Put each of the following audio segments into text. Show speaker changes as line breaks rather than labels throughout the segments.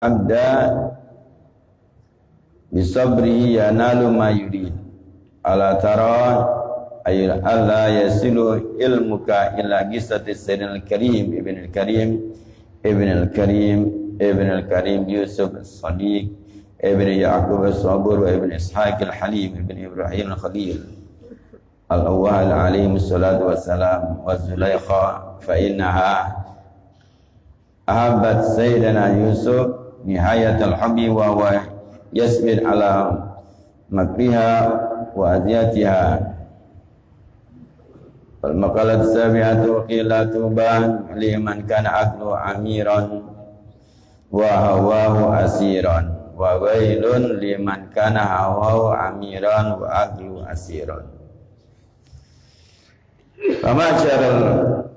abda bisabrihi yanalu ma yurid ala tara ayil alla yasilu ilmuka ila qissati sayyidil karim ibn al karim Yusuf as-Sadiq ibn Yaqub as-Sabur wa ibn Ishaq al-Halim ibn Ibrahim al-Khalil al-awwal alayhi salatu wassalam wa Zulaikha fa innaha ahabbat sayyidina Yusuf nihayat al-hubbi wa huwa yasbir ala makriha wa adiyatiha. Wal maqalat sabi'atu qila tuban liman kana aqlu amiran wa hawahu asiran wa wailun liman kana hawahu amiran wa aqlu asiran. Ma'asyiral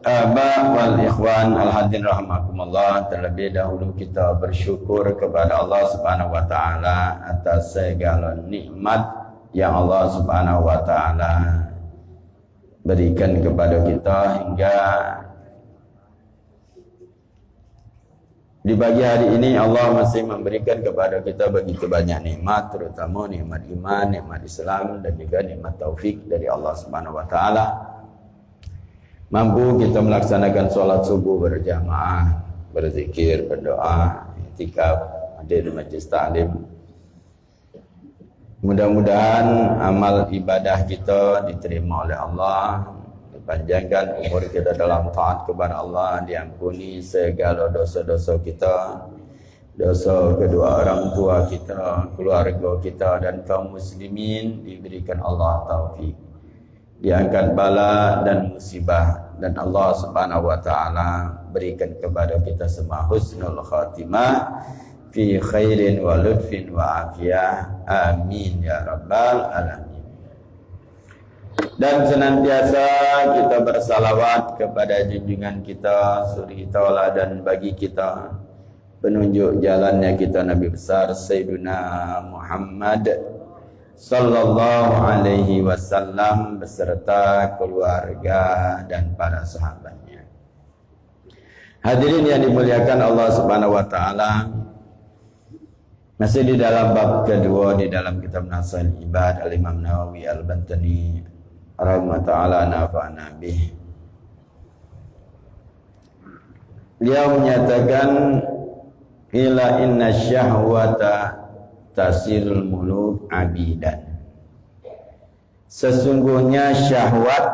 aba wal ikhwan al-hadin rahimakumullah, terlebih dahulu kita bersyukur kepada Allah Subhanahu wa taala atas segala nikmat yang Allah Subhanahu wa taala berikan kepada kita hingga di pagi hari ini Allah masih memberikan kepada kita begitu banyak nikmat, terutama nikmat iman, nikmat Islam dan juga nikmat taufik dari Allah Subhanahu wa taala. Mampu kita melaksanakan sholat subuh berjamaah, berzikir, berdoa, i'tikaf, hadir di majlis ta'lim. Mudah-mudahan amal ibadah kita diterima oleh Allah, dipanjangkan umur kita dalam taat kepada Allah, diampuni segala dosa-dosa kita, dosa kedua orang tua kita, keluarga kita dan kaum muslimin, diberikan Allah taufik, diangkat bala dan musibah, dan Allah Subhanahu wa taala berikan kepada kita semua husnul khatimah fi khairin wa lutfin wa afiyah, amin ya rabbal alamin. Dan senantiasa kita bersalawat kepada junjungan kita, suri tauladan bagi kita, penunjuk jalannya kita, Nabi besar Sayyidina Muhammad sallallahu alaihi wasallam beserta keluarga dan para sahabatnya. Hadirin yang dimuliakan Allah Subhanahu wa taala, masih di dalam bab kedua di dalam kitab Nasail Ibad Al-Imam Nawawi Al-Bantani rahimahullah nafa'ana bih. Dia menyatakan ila inna syahwata tasirul muluk abidan. Sesungguhnya syahwat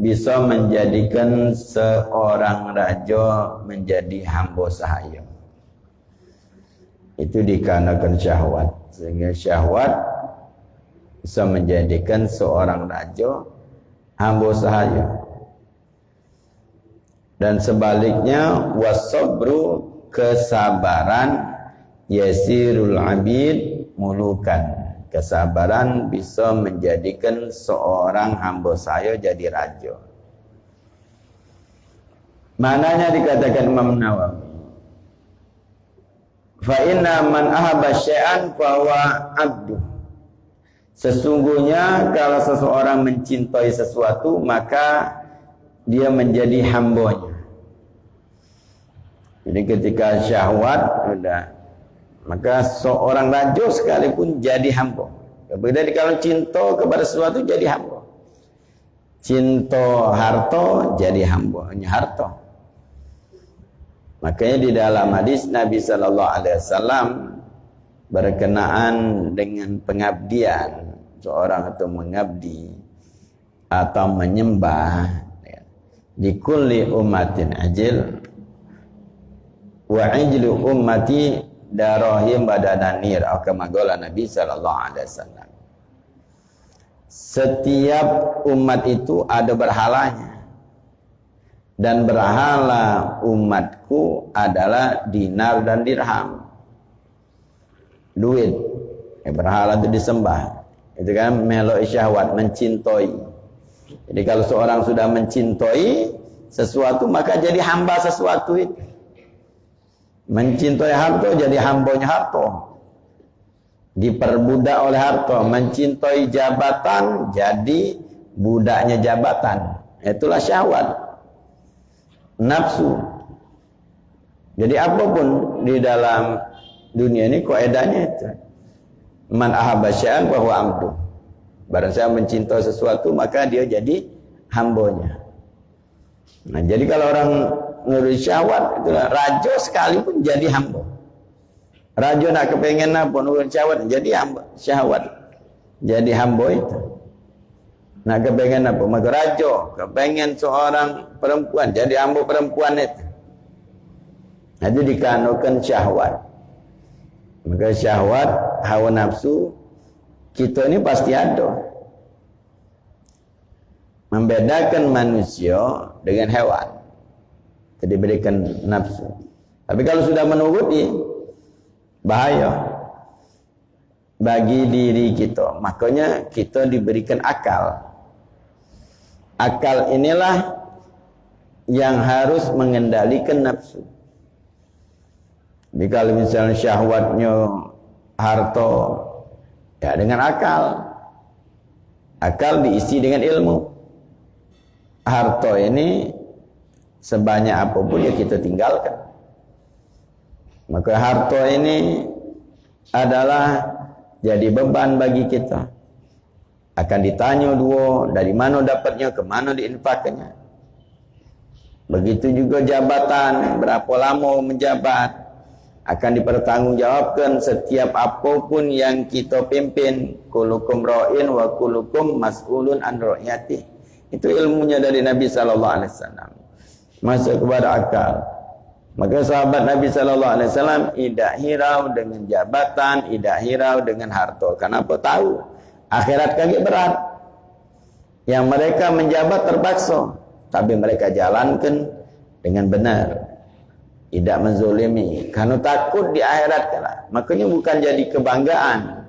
bisa menjadikan seorang raja menjadi hamba sahaya. Itu dikarenakan syahwat. Sehingga syahwat bisa menjadikan seorang raja hamba sahaya. Dan sebaliknya wasabru, kesabaran, yasirul abid mulukan. Kesabaran bisa menjadikan seorang hamba sahaya jadi raja. Maknanya dikatakan Imam Nawawi, fa inna man ahabba syai'an fa huwa abdu. Sesungguhnya kalau seseorang mencintai sesuatu, maka dia menjadi hambanya. Jadi ketika syahwat sudah, maka seorang raja sekalipun jadi hamba. Jadi kalau cinta kepada sesuatu jadi hamba. Cinta harta jadi hambanya harta. Makanya di dalam hadis Nabi sallallahu alaihi wasallam berkenaan dengan pengabdian, seorang itu mengabdi atau menyembah di kulli ummatin ajil wa ajlu ummati darahim badananir, atau kama qala Nabi sallallahu alaihi wasallam. Setiap umat itu ada berhalanya, dan berhala umatku adalah dinar dan dirham, duit. Berhala itu disembah, itu kan meloi syahwat, mencintai. Jadi kalau seorang sudah mencintai sesuatu, maka jadi hamba sesuatu itu. Mencintai harta jadi hambanya harta, diperbudak oleh harta. Mencintai jabatan jadi budaknya jabatan. Itulah syahwat, nafsu. Jadi apapun di dalam Dunia ni kaedahnya itu. Man ahabba syai'an fa huwa abdu. Barang siapa mencintai sesuatu maka dia jadi hambanya. Nah, jadi kalau orang nurut syahwat itulah raja sekalipun jadi hamba. Raja nak kepengen apa nurut syahwat jadi hamba, syahwat. Jadi hamba itu. Nak kepengen apa? Maka raja kepengen seorang perempuan jadi hamba perempuan itu. Itu dikanukan syahwat. Maka syahwat, hawa nafsu kita ini pasti ada. Membedakan manusia dengan hewan. Jadi berikan nafsu. Tapi kalau sudah menuruti, bahaya bagi diri kita. Makanya kita diberikan akal. Akal inilah yang harus mengendalikan nafsu. Jadi kalau misalnya syahwatnya harta, ya dengan akal. Akal diisi dengan ilmu. Harta ini sebanyak apapun ya kita tinggalkan. Maka harta ini adalah jadi beban bagi kita. Akan ditanya dua, dari mana dapatnya, ke mana diinfakkannya. Begitu juga jabatan, berapa lama menjabat. Akan dipertanggungjawabkan setiap apapun yang kita pimpin. Kulukum ra'in wa kulukum mas'ulun an ra'yati. Itu ilmunya dari Nabi sallallahu alaihi wasallam. Masuk kepada akal. Maka sahabat Nabi sallallahu alaihi wasallam tidak hirau dengan jabatan, tidak hirau dengan harta. Kenapa? Tahu akhirat kaki berat. Yang mereka menjabat terpaksa, tapi mereka jalankan dengan benar. Tidak menzolimi, karena takut di akhirat kala. Makanya bukan jadi kebanggaan.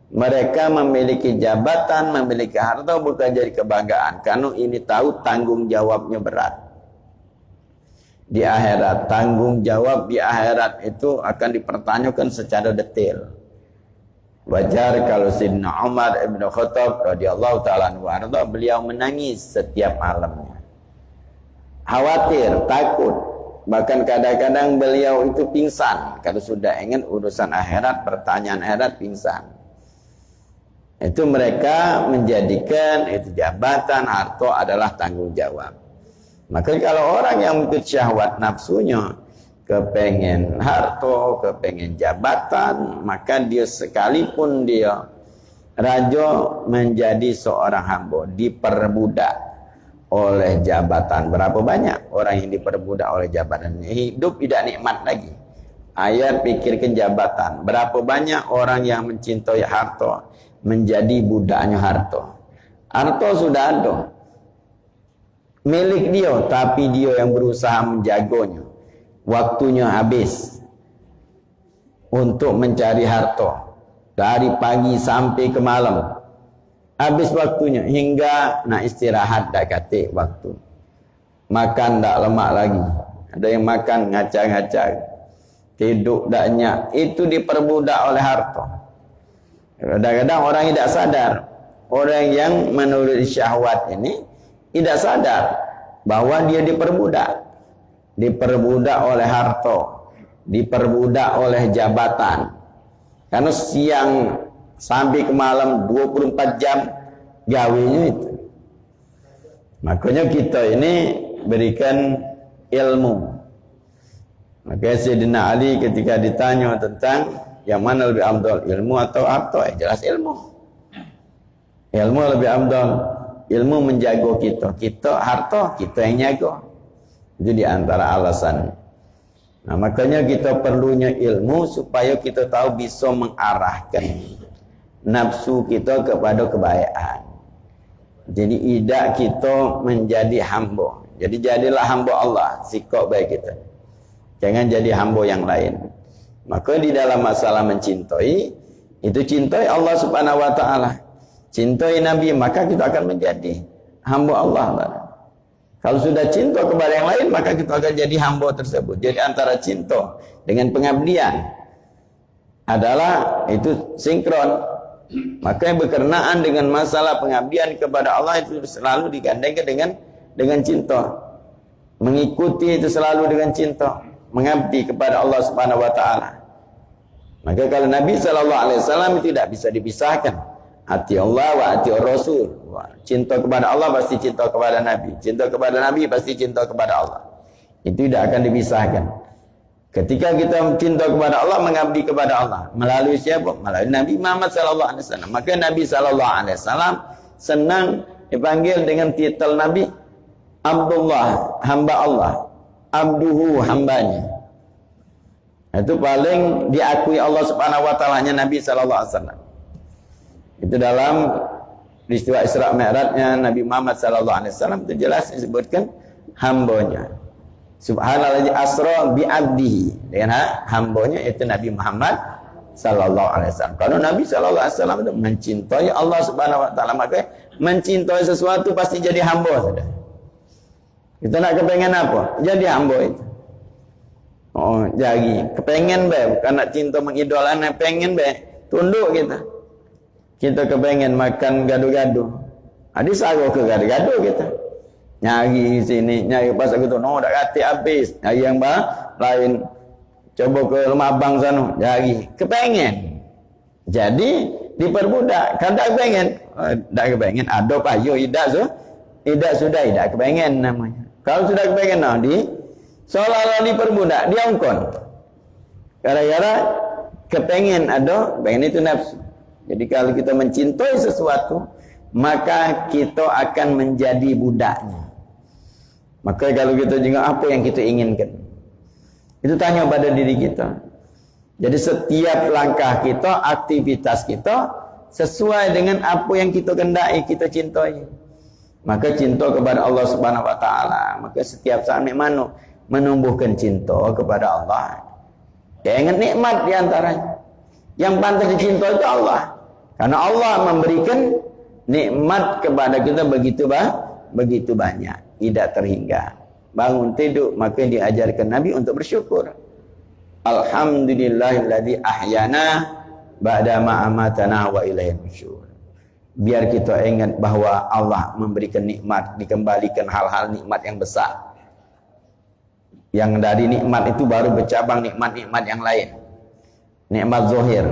Mereka memiliki jabatan, memiliki harta bukan jadi kebanggaan. Karena ini tahu tanggung jawabnya berat. Di akhirat, tanggung jawab di akhirat itu akan dipertanyakan secara detail. Wajar kalau Sayyidina Umar Ibn Khattab radhiyallahu ta'ala anhu arda, beliau menangis setiap malamnya. Khawatir, takut. Bahkan kadang-kadang beliau itu pingsan kalau sudah ingin urusan akhirat, pertanyaan akhirat, pingsan. Itu mereka menjadikan itu jabatan, harta adalah tanggung jawab. Maka kalau orang yang ikut syahwat nafsunya, kepengen harta, kepengen jabatan, maka dia sekalipun dia raja menjadi seorang hamba, diperbudak oleh jabatan. Berapa banyak orang yang diperbudak oleh jabatan, hidup tidak nikmat lagi. Ayat pikirkan jabatan. Berapa banyak orang yang mencintai harta menjadi budaknya harta. Harta sudah ada milik dia, tapi dia yang berusaha menjaganya. Waktunya habis untuk mencari harta dari pagi sampai ke malam. Habis waktunya hingga nak istirahat dah katik waktu. Makan tak lemak lagi. Ada yang makan ngacang-ngacang. Tidur tak nyak. Itu diperbudak oleh harta. Kadang-kadang orang tidak sadar. Orang yang menurut syahwat ini tidak sadar bahwa dia diperbudak. Diperbudak oleh harta. Diperbudak oleh jabatan. Karena siang sampai ke malam 24 jam gawenya itu. Makanya kita ini berikan ilmu. Maka Sayyidina Ali ketika ditanya tentang yang mana lebih afdal, ilmu atau harta, jelas ilmu. Ilmu lebih afdal. Ilmu menjaga kita. Kita harta, kita yang jaga. Itu di antara alasan. Nah, makanya kita perlunya ilmu supaya kita tahu bisa mengarahkan nafsu kita kepada kebaikan. Jadi idak kita menjadi hamba. Jadi jadilah hamba Allah, sikap baik kita. Jangan jadi hamba yang lain. Maka di dalam masalah mencintai, itu cintai Allah Subhanahu wa taala. Cintai Nabi, maka kita akan menjadi hamba Allah. Kalau sudah cinta kepada yang lain, maka kita akan jadi hamba tersebut. Jadi antara cinta dengan pengabdian adalah itu sinkron. Maka yang berkenaan dengan masalah pengabdian kepada Allah itu selalu digandengkan dengan cinta. Mengikuti itu selalu dengan cinta, mengabdi kepada Allah Subhanahu wa taala. Maka kalau Nabi SAW tidak bisa dipisahkan. Hati Allah wa hati Rasul. Cinta kepada Allah pasti cinta kepada Nabi. Cinta kepada Nabi pasti cinta kepada Allah. Itu tidak akan dipisahkan. Ketika kita cinta kepada Allah, mengabdi kepada Allah. Melalui siapa? Melalui Nabi Muhammad SAW. Maka Nabi SAW senang dipanggil dengan titel Nabi Abdullah, hamba Allah. Abduhu, hambanya. Itu paling diakui Allah Subhanahu wa taala-nya Nabi sallallahu alaihi wasallam. Itu dalam peristiwa Isra Mi'rajnya Nabi Muhammad sallallahu alaihi wasallam itu jelas disebutkan hambanya. Subhanallah asra bi abdihi, dengan hambanya itu Nabi Muhammad sallallahu alaihi wasallam. Kalau Nabi sallallahu alaihi wasallam itu mencintai Allah Subhanahu wa taala, maka mencintai sesuatu pasti jadi hamba sudah. Kita nak kepengen apa? Jadi hamba itu. Oh, jadi kepengen be, bukan nak cinta mengidolakan, pengen be, tunduk kita. Kita kepengen makan gado-gado. Adi sago ke gado-gado kita. Nyari sini, nyari pas aku tu, no dak kati habis. Nyari yang lain. Coba ke rumah abang sana, nyari. Kepengen. Jadi diperbudak. Kan tak kepengen, dak kepengen. Ada payo idak so, idak sudah idak kepengen namanya. Kalau sudah kepengen nah seolah-olah diperbudak, diongkon. Gara-gara kepengen ada, pengen itu nafsu. Jadi kalau kita mencintai sesuatu, maka kita akan menjadi budaknya. Maka kalau kita juga apa yang kita inginkan, itu tanya pada diri kita. Jadi setiap langkah kita, aktivitas kita sesuai dengan apa yang kita kendaki, kita cintai. Maka cinta kepada Allah Subhanahu wa taala. Maka setiap saat mana menumbuhkan cinta kepada Allah. Jangan nikmat diantaranya. Yang pantas dicinta itu Allah. Karena Allah memberikan nikmat kepada kita begitu banyak, tidak terhingga. Bangun tidur, maka diajarkan Nabi untuk bersyukur. Alhamdulillahilladzi ahyana ba'da ma amatana wa ilaihin nusyur. Biar kita ingat bahwa Allah memberikan nikmat, dikembalikan hal-hal nikmat yang besar. Yang dari nikmat itu baru bercabang nikmat-nikmat yang lain. Nikmat zahir.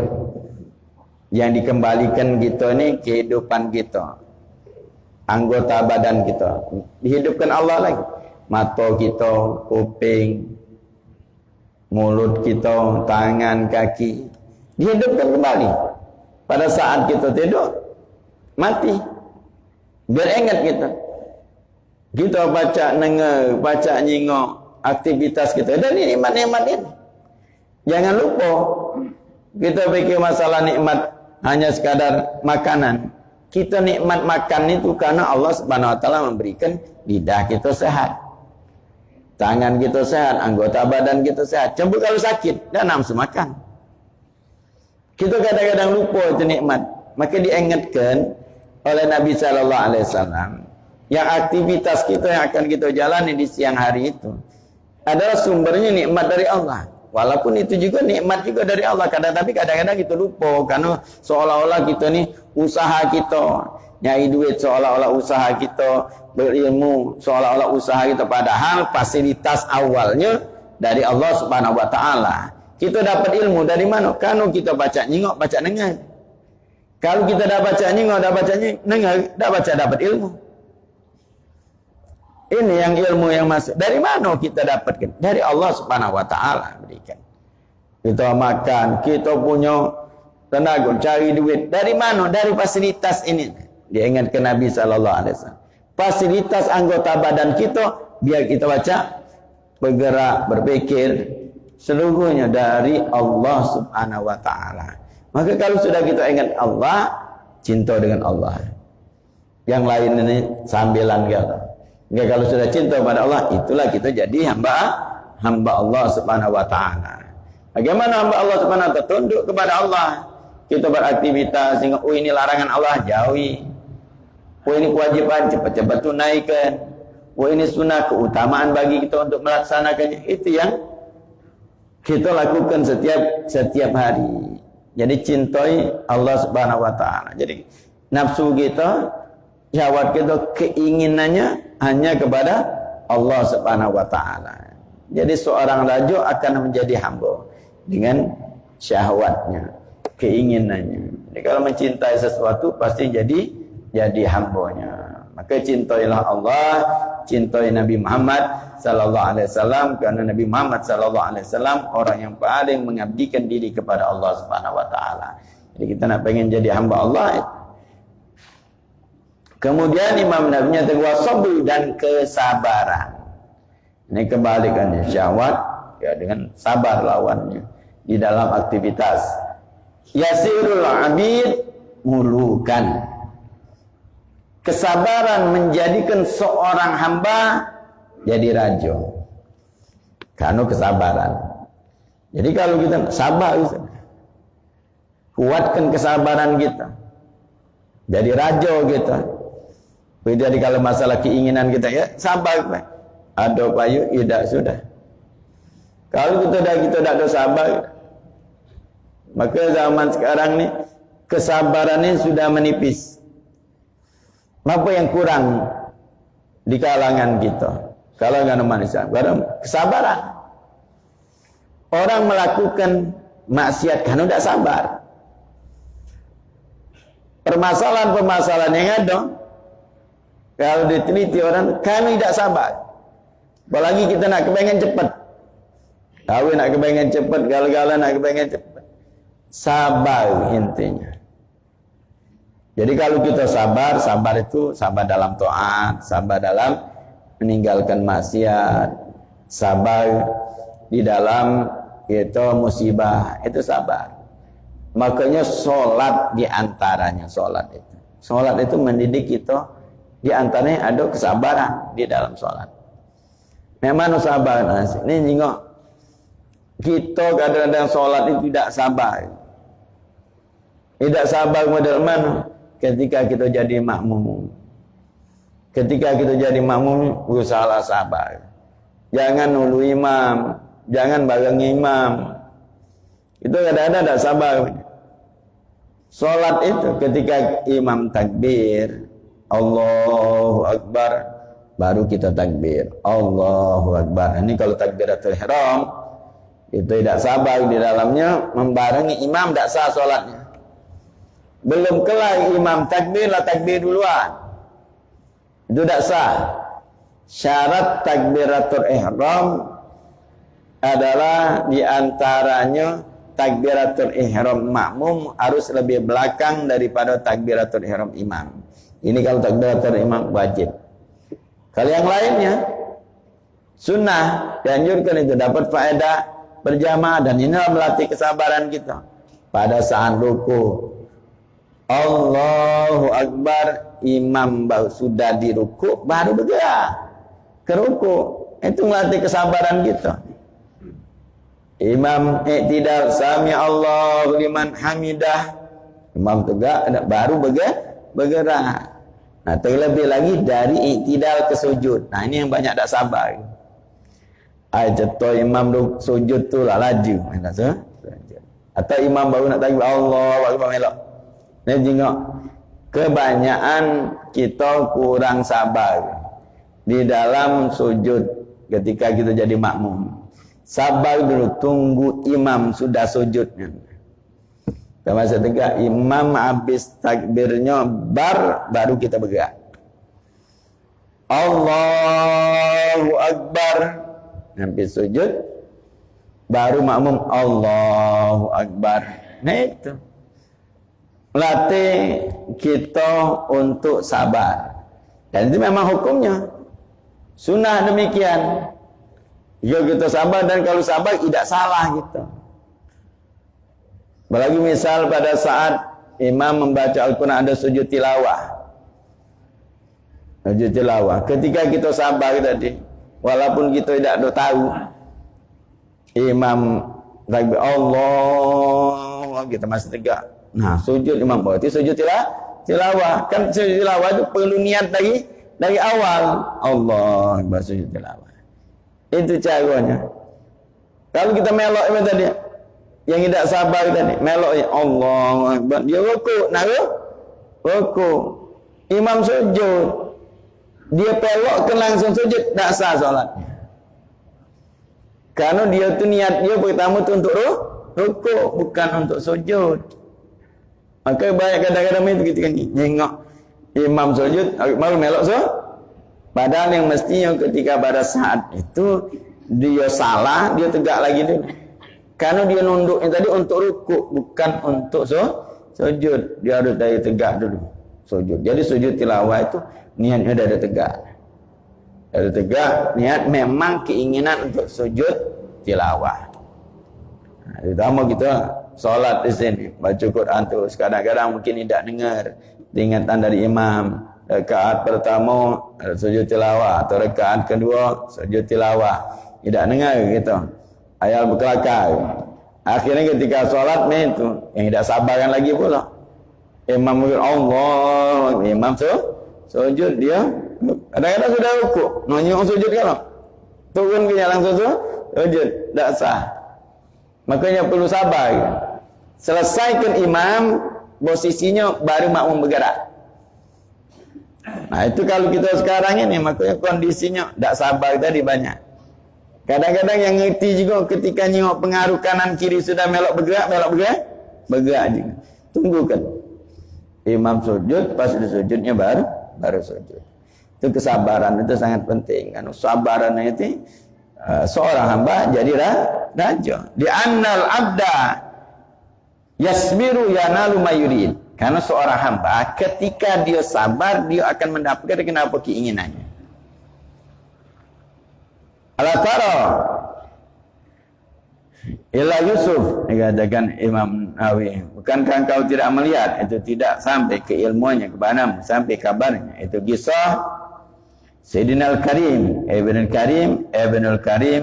Yang dikembalikan kita ni kehidupan kita. Anggota badan kita. Dihidupkan Allah lagi. Mata kita, kuping, mulut kita, tangan, kaki. Dihidupkan kembali. Pada saat kita tidur, mati. Biar ingat kita. Kita baca dengar, baca nyingok aktivitas kita. Dan ini nikmat-nikmat ini. Jangan lupa. Kita fikir masalah nikmat hanya sekadar makanan. Kita nikmat makan itu karena Allah Subhanahu wa taala memberikan lidah kita sehat. Tangan kita sehat, anggota badan kita sehat. Cuma kalau sakit, dan nafsu makan. Kita kadang-kadang lupa itu nikmat. Maka diingatkan oleh Nabi sallallahu alaihi wasallam yang aktivitas kita yang akan kita jalani di siang hari itu adalah sumbernya nikmat dari Allah. Walaupun itu juga nikmat juga dari Allah. Tapi kadang-kadang kita lupa. Karena seolah-olah kita ni usaha kita. Nyari duit seolah-olah usaha kita. Berilmu seolah-olah usaha kita. Padahal fasilitas awalnya dari Allah Subhanahu wa ta'ala. Kita dapat ilmu dari mana? Kalau kita baca nyingok, baca dengar. Kalau kita dah baca nyingok, dah baca dengar, dah baca dapat ilmu. Ini yang ilmu yang masuk. Dari mana kita dapatkan? Dari Allah Subhanahu wa taala berikan. Kita makan, kita punya tenaga cari duit. Dari mana? Dari fasilitas ini. Dia ingatkan Nabi sallallahu alaihi wasallam. Fasilitas anggota badan kita biar kita baca, bergerak, berpikir seluruhnya dari Allah Subhanahu wa taala. Maka kalau sudah kita ingat Allah, cinta dengan Allah. Yang lain ini sambilan kita. Enggak, kalau sudah cinta kepada Allah, itulah kita jadi hamba Allah Subhanahu wa taala. Bagaimana hamba Allah Subhanahu wa taala? Tunduk kepada Allah. Kita beraktivitas sehingga ini larangan Allah, jauhi. Ini kewajiban, cepat-cepat tunaikan. Ini sunnah, keutamaan bagi kita untuk melaksanakannya. Itu yang kita lakukan setiap hari. Jadi cintai Allah Subhanahu wa taala. Jadi nafsu kita, syahwat kita, keinginannya hanya kepada Allah Subhanahu wa taala. Jadi seorang raja akan menjadi hamba dengan syahwatnya, keinginannya. Jadi kalau mencintai sesuatu pasti jadi hambanya. Maka cintailah Allah, cintai Nabi Muhammad sallallahu alaihi wasallam, karena Nabi Muhammad sallallahu alaihi wasallam orang yang paling mengabdikan diri kepada Allah Subhanahu wa taala. Jadi kita nak pengen jadi hamba Allah. Kemudian Imam Nawawi nyatakan wasabr dan kesabaran. Ini kebalikannya syahwat ya dengan sabar lawannya di dalam aktivitas. Yasirul abid mulukan. Kesabaran menjadikan seorang hamba jadi raja. Karena kesabaran. Jadi kalau kita sabar, kuatkan kesabaran kita. Jadi raja kita. Jadi kalau masalah keinginan kita ya sabar. Ada payu, tidak sudah. Kalau kita tidak ada sabar, maka zaman sekarang ni kesabarannya sudah menipis. Apa yang kurang di kalangan kita, kalangan manusia? Kesabaran. Orang melakukan maksiat karena tidak sabar. Permasalahan-permasalahan yang ada, kalau diteliti orang, kami tidak sabar. Apalagi kita nak kepengen cepat. Kawin nak kepengen cepat, gagal-gagal nak kepengen cepat. Sabar intinya. Jadi kalau kita sabar, sabar itu sabar dalam taat, sabar dalam meninggalkan maksiat, sabar di dalam itu musibah, itu sabar. Makanya solat di antaranya solat itu. Solat itu mendidik kita, di antaranya ada kesabaran di dalam solat. Memang sabar, ini jengok kita kadang-kadang solat itu tidak sabar. Tidak sabar model mana? Ketika kita jadi makmum. Ketika kita jadi makmum, berusaha sabar. Jangan nulu imam, jangan barengi imam. Itu kadang-kadang tidak sabar. Salat itu ketika imam takbir, Allahu Akbar, baru kita takbir. Allahu Akbar. Ini kalau takbiratul ihram, itu tidak sabar di dalamnya, membarengi imam tidak sah salatnya. Belum kelar imam takbir lah takbir duluan. Itu tak sah. Syarat takbiratul ihram adalah diantaranya takbiratul ihram makmum harus lebih belakang daripada takbiratul ihram imam. Ini kalau takbiratul imam wajib. Kalau yang lainnya sunnah, dianjurkan itu dapat faedah berjamaah, dan inilah melatih kesabaran kita pada saat ruku. Allahu Akbar, imam sudah di ruku, baru bergerak ke ruku. Itu melatih kesabaran kita. Imam i'tidal, sami Allahu liman hamidah, imam tegak, baru bergerak. Nah, terlebih lagi dari i'tidal ke sujud. Nah, ini yang banyak tak sabar. Jatuh imam sujud tu lah laju. Atau imam baru nak takbir, Allahu Akbar melok. Ini tengok, kebanyakan kita kurang sabar di dalam sujud ketika kita jadi makmum. Sabar dulu, tunggu imam sudah sujud. Masa tegak, imam habis takbirnya baru kita bergerak. Allahu Akbar, habis sujud, baru makmum Allahu Akbar. Nah itu latih kita untuk sabar. Dan itu memang hukumnya. Sunnah demikian. Ya kita sabar, dan kalau sabar tidak salah kita. Apalagi misal pada saat imam membaca Al-Quran ada sujud tilawah. Sujud tilawah. Ketika kita sabar tadi, walaupun kita tidak ada tahu, imam takbir Allah, kita masih tegak. Nah, sujud imam berarti sujud tilawah. Kan sujud tilawah itu perlu niat dari awal. Allah sujud tilawah. Itu caranya. Kalau kita melok itu tadi, yang tidak sabar tadi, melok ya Allah Akbar, dia rukuk, rukuk. Imam sujud, dia pelokkan langsung sujud, tak sah solatnya. Karena dia tu niat dia pertama tu untuk rukuk bukan untuk sujud. Maka banyak kadang-kadang itu kita tengok imam sujud, baru melok padahal yang mestinya ketika pada saat itu dia salah, dia tegak lagi dulu. Karena dia nunduknya tadi untuk rukuk, bukan untuk sujud. Dia harus dari tegak dulu sujud. Jadi sujud tilawah itu niatnya dari tegak. Dari tegak, niat memang keinginan untuk sujud tilawah. Nah, terutama kita solat di sini, baca Quran terus. Kadang-kadang mungkin tidak dengar ingatan dari imam. Rakaat pertama sujud tilawah, atau rakaat kedua sujud tilawah. Tidak dengar gitu. Ayat berkelakar. Akhirnya ketika solat itu yang tidak sabarkan lagi pula. Imam mungkin Allah, imam sujud dia. Kadang-kadang sudah rukuk, nonyok sujud kalau turun ke langsung sujud, tidak sah. Makanya perlu sabar. Selesaikan imam, posisinya baru makmum bergerak. Nah itu kalau kita sekarang ini, makanya kondisinya tidak sabar tadi banyak. Kadang-kadang yang ngerti juga ketika nyengok pengaruh kanan kiri sudah melok bergerak juga. Tunggukan imam sujud, pas sujudnya baru sujud. Itu kesabaran, itu sangat penting. Kan kesabarannya itu seorang hamba jadi raja. Di annal abda yasbiru yanalu mayurid. Karena seorang hamba ketika dia sabar, dia akan mendapatkan apa keinginannya. Ala tara ila Yusuf, dikatakan Imam Nawawi, bukankah engkau tidak melihat, itu tidak sampai ke ilmunya kepadamu, sampai kabarnya, itu kisah Sayyidina Al-Karim Ibn Al-Karim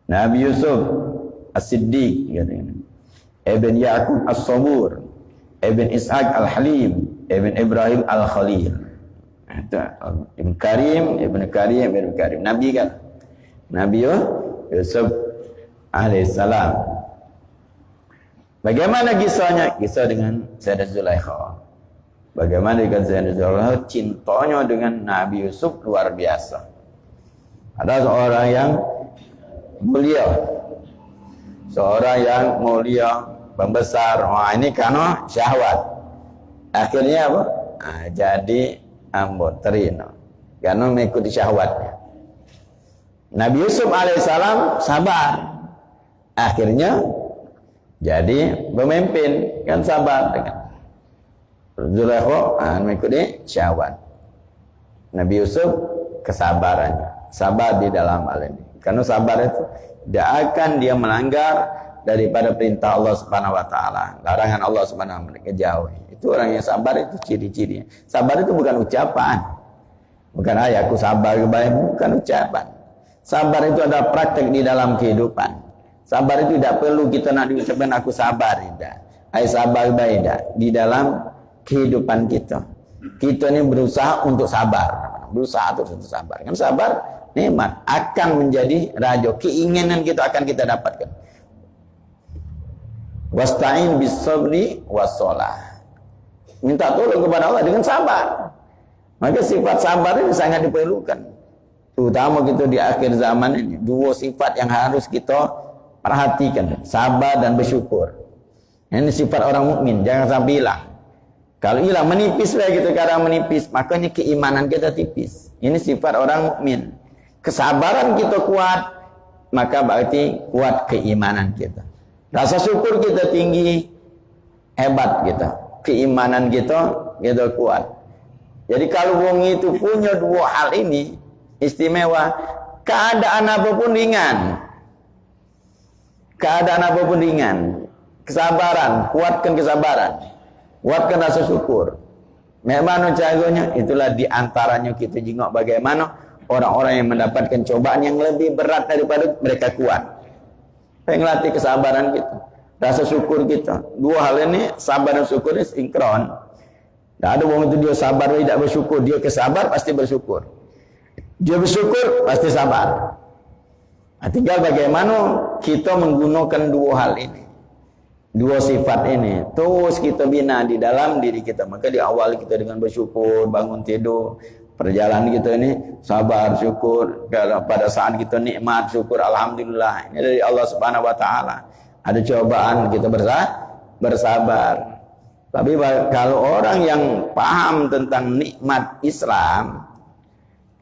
Nabi Yusuf As-Siddiq, Ibn Yaqub As-Sabur, Ibn Ishaq Al-Halim, Ibn Ibrahim Al-Khalil. Ibn Karim. Nabi kan? Nabi Yusuf alaihissalam. Bagaimana kisahnya? Kisah dengan Sayyidah Zulaikha. Bagaimana dengan Sayyidah Zulaikha? Cintanya dengan Nabi Yusuf luar biasa. Ada seorang yang mulia. Pembesar. Wah, ini karena syahwat. Akhirnya apa? Jadi ambon terino karena mengikuti syahwatnya. Nabi Yusuf alaihissalam sabar, akhirnya jadi pemimpin, kan sabar dengan Zulaikha mengikuti syahwat. Nabi Yusuf kesabarannya, sabar di dalam hal ini, karena sabar itu tidak akan dia melanggar daripada perintah Allah Subhanahu wa taala, larangan Allah Subhanahu wa taala jauhi. Itu orang yang sabar, itu ciri-cirinya. Sabar itu bukan ucapan. Bukan aku sabar kebaik, bukan ucapan. Sabar itu ada praktek di dalam kehidupan. Sabar itu tidak perlu kita nak diucapkan aku sabar, tidak. Sabar baik tidak. Di dalam kehidupan kita. Kita ini berusaha untuk sabar. Berusaha untuk sabar. Kan sabar nikmat akan menjadi raja. Keinginan kita akan kita dapatkan. Wasta'in bis sabri was shalah. Minta tolong kepada Allah dengan sabar. Maka sifat sabar ini sangat diperlukan. Terutama kita di akhir zaman ini. Dua sifat yang harus kita perhatikan. Sabar dan bersyukur. Ini sifat orang mukmin. Jangan sampai hilang. Kalau hilang, menipis lah kita kadang menipis. Makanya keimanan kita tipis. Ini sifat orang mukmin. Kesabaran kita kuat, maka berarti kuat keimanan kita. Rasa syukur kita tinggi, hebat kita. Keimanan kita kuat. Jadi kalau wong itu punya dua hal ini istimewa, keadaan apapun ringan. Kesabaran, kuatkan kesabaran. Kuatkan rasa syukur. Memang caranya itulah diantaranya kita jengok bagaimana orang-orang yang mendapatkan cobaan yang lebih berat daripada mereka kuat. Pengelatih kesabaran kita. Rasa syukur kita. Dua hal ini, sabar dan syukur ini sinkron. Tak ada orang itu dia sabar tidak bersyukur. Dia kesabar pasti bersyukur. Dia bersyukur pasti sabar. Nah, tinggal bagaimana kita menggunakan dua hal ini. Dua sifat ini. Terus kita bina di dalam diri kita. Maka di awal kita dengan bersyukur, bangun tidur. perjalanan kita ini sabar, syukur. Kalau pada saat kita nikmat, syukur, alhamdulillah. Ini dari Allah Subhanahu wa taala. Ada cobaan, kita bersabar. Tapi kalau orang yang paham tentang nikmat Islam,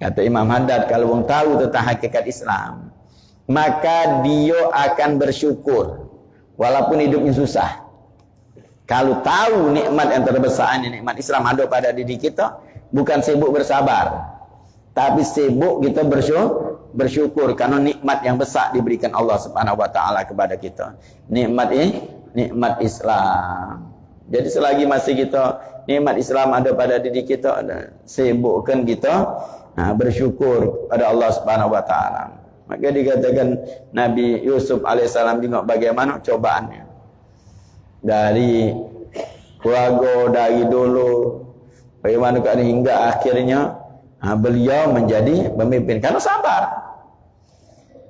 kata Imam Haddad, kalau orang tahu tentang hakikat Islam, maka dia akan bersyukur walaupun hidupnya susah. Kalau tahu nikmat yang terbesar ini, nikmat Islam ada pada diri kita, bukan sibuk bersabar, tapi sibuk kita bersyukur karena nikmat yang besar diberikan Allah Subhanahu wa taala kepada kita. Nikmat ini nikmat Islam. Jadi selagi masih kita nikmat Islam ada pada diri kita, sibukkan kita bersyukur pada Allah Subhanahu wa taala. Maka dikatakan Nabi Yusuf alaihissalam tengok bagaimana cobaannya. Dari keluarga dari dulu bagaimana keadaan hingga akhirnya beliau menjadi pemimpin karena sabar.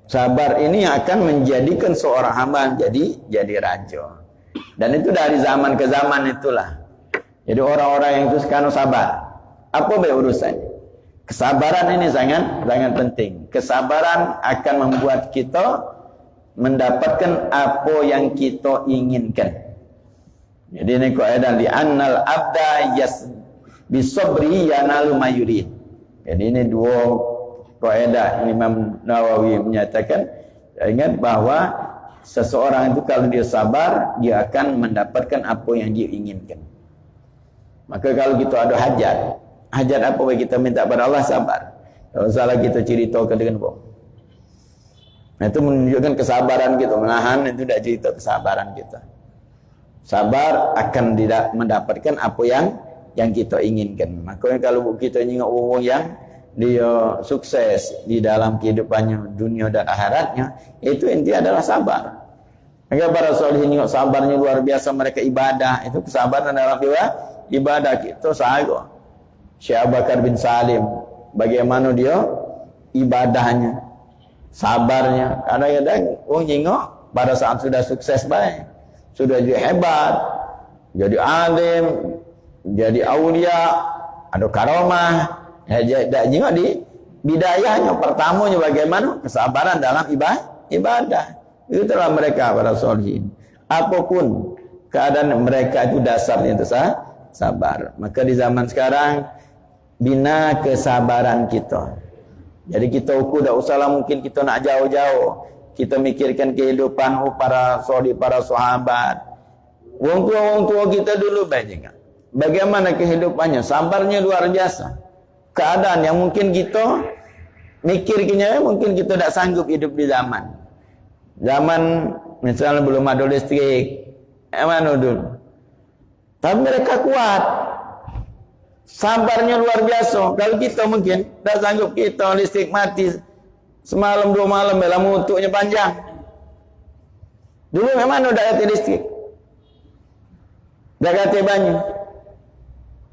Sabar ini akan menjadikan seorang hamba jadi raja. Dan itu dari zaman ke zaman itulah. Jadi orang-orang yang itu sekarang sabar. Apa baik urusannya? Kesabaran ini sangat penting. Kesabaran akan membuat kita mendapatkan apa yang kita inginkan. Jadi ini kaidah li annal abda bisabri yanalu mayurid. Jadi ini dua kaidah Imam Nawawi menyatakan, ingat bahwa seseorang itu kalau dia sabar, dia akan mendapatkan apa yang dia inginkan. Maka kalau kita ada hajat apa yang kita minta pada Allah, sabar. Kalau salah kita ceritakan dengan bohong. Nah, itu menunjukkan kesabaran kita, menahan itu tidak cerita kesabaran kita. Sabar akan tidak mendapatkan apa yang kita inginkan. Makanya kalau kita ingat orang yang dia sukses di dalam kehidupannya dunia dan akhiratnya, itu inti adalah sabar. Maka para solihin juga sabarnya luar biasa, mereka ibadah, itu kesabaran dalam ibadah kita sahaja. Syekh Abu Bakar bin Salim, bagaimana dia ibadahnya, sabarnya. Kadang-kadang orang tengok pada saat sudah sukses baik, sudah jadi hebat, jadi alim, jadi aulia, ada karamah. Tak tengok di bidayahnya, pertamanya bagaimana kesabaran dalam ibadah. Itulah mereka para solihin. Apapun keadaan mereka itu dasarnya itu sabar. Maka di zaman sekarang bina kesabaran kita. Jadi kita ukur tak usahlah mungkin kita nak jauh-jauh. Kita mikirkan kehidupan para sahabat. Wong tua kita dulu baik juga. Bagaimana kehidupannya? Sabarnya luar biasa. Keadaan yang mungkin kita mikirnya mungkin kita tak sanggup hidup di zaman misalnya belum ada listrik, mana dulu. Tapi mereka kuat, sabarnya luar biasa. Kalau kita mungkin tak sanggup, kita listrik mati semalam 2 malam, dalam untuknya panjang. Dulu memang ada listrik, dah kata banyak.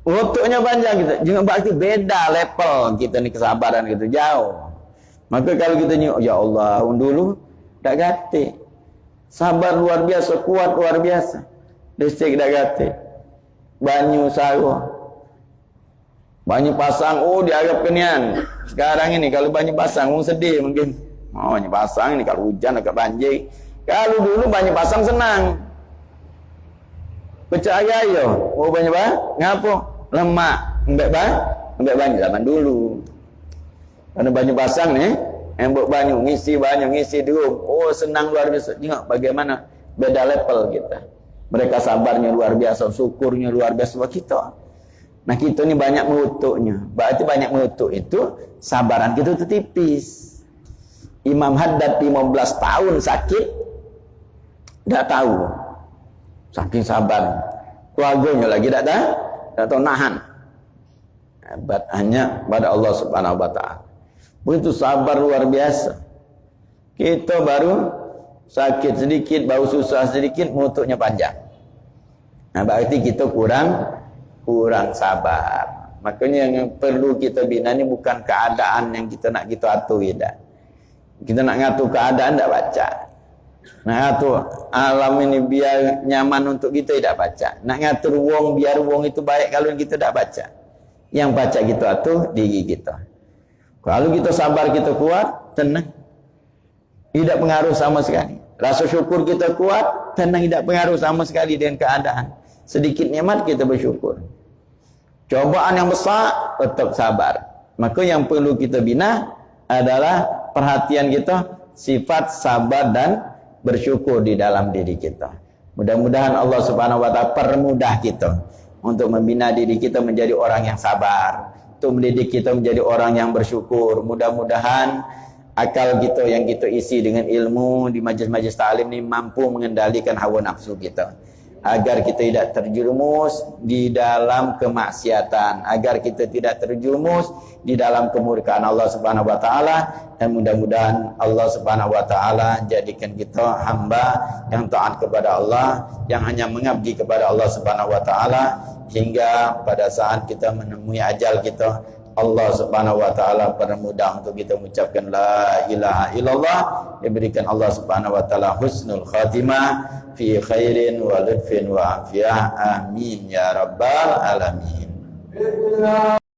Untuknya panjang kita. Jangan berarti beda level kita ni kesabaran kita jauh. Maka kalau kita ni, ya Allah, dulu tak gati. Sabar luar biasa, kuat luar biasa. Listrik tak gati. Banyu sawah. Banyu pasang, dianggap kenian. Sekarang ini kalau banyu pasang, sedih mungkin. Banyu pasang ini kalau hujan agak banjir. Kalau dulu banyu pasang senang. Percaya yo, banyu ngapa? Lemak, ambek banyu zaman dulu. Karena banyu pasang ni, embok banyu, ngisi drum. Senang luar biasa. Tengok bagaimana beda level kita. Mereka sabarnya luar biasa, syukurnya luar biasa buat kita. Nah, kita ni banyak mengutuknya. Berarti banyak mengutuk itu sabaran kita tu tipis. Imam Haddad 15 tahun sakit, tak tahu. Saking sabar. Keluarganya lagi tak tahu nahan. Hebat hanya pada Allah Subhanahu wa taala. Begitu sabar luar biasa. Kita baru sakit sedikit, baru susah sedikit, mutuknya panjang. Nah, berarti kita kurang sabar. Makanya yang perlu kita bina ni bukan keadaan yang kita nak kita atur dah. Kita nak ngatur keadaan tak baca. Nak ngatur alam ini biar nyaman untuk kita, tidak baca. Nak ngatur wong biar wong itu baik kalau kita tak baca. Yang baca kita tu diri kita. Kalau kita sabar, kita kuat, tenang. Tidak pengaruh sama sekali. Rasa syukur kita kuat, tenang, tidak pengaruh sama sekali dengan keadaan. Sedikit nikmat kita bersyukur. Cobaan yang besar, tetap sabar. Maka yang perlu kita bina adalah perhatian kita, sifat sabar dan bersyukur di dalam diri kita. Mudah-mudahan Allah Subhanahu wa taala permudah kita untuk membina diri kita menjadi orang yang sabar, untuk mendidik kita menjadi orang yang bersyukur. Mudah-mudahan akal kita yang kita isi dengan ilmu di majlis-majlis ta'lim ini mampu mengendalikan hawa nafsu kita, agar kita tidak terjerumus di dalam kemaksiatan, agar kita tidak terjerumus di dalam kemurkaan Allah Subhanahu wa taala, dan mudah-mudahan Allah Subhanahu wa taala jadikan kita hamba yang taat kepada Allah, yang hanya mengabdi kepada Allah Subhanahu wa taala, hingga pada saat kita menemui ajal kita, Allah Subhanahu wa taala permudah untuk kita mengucapkan la ilaha illallah, diberikan Allah Subhanahu wa taala husnul khatimah fi khairin wa lutfin wa afiyah. Amin ya rabbal alamin.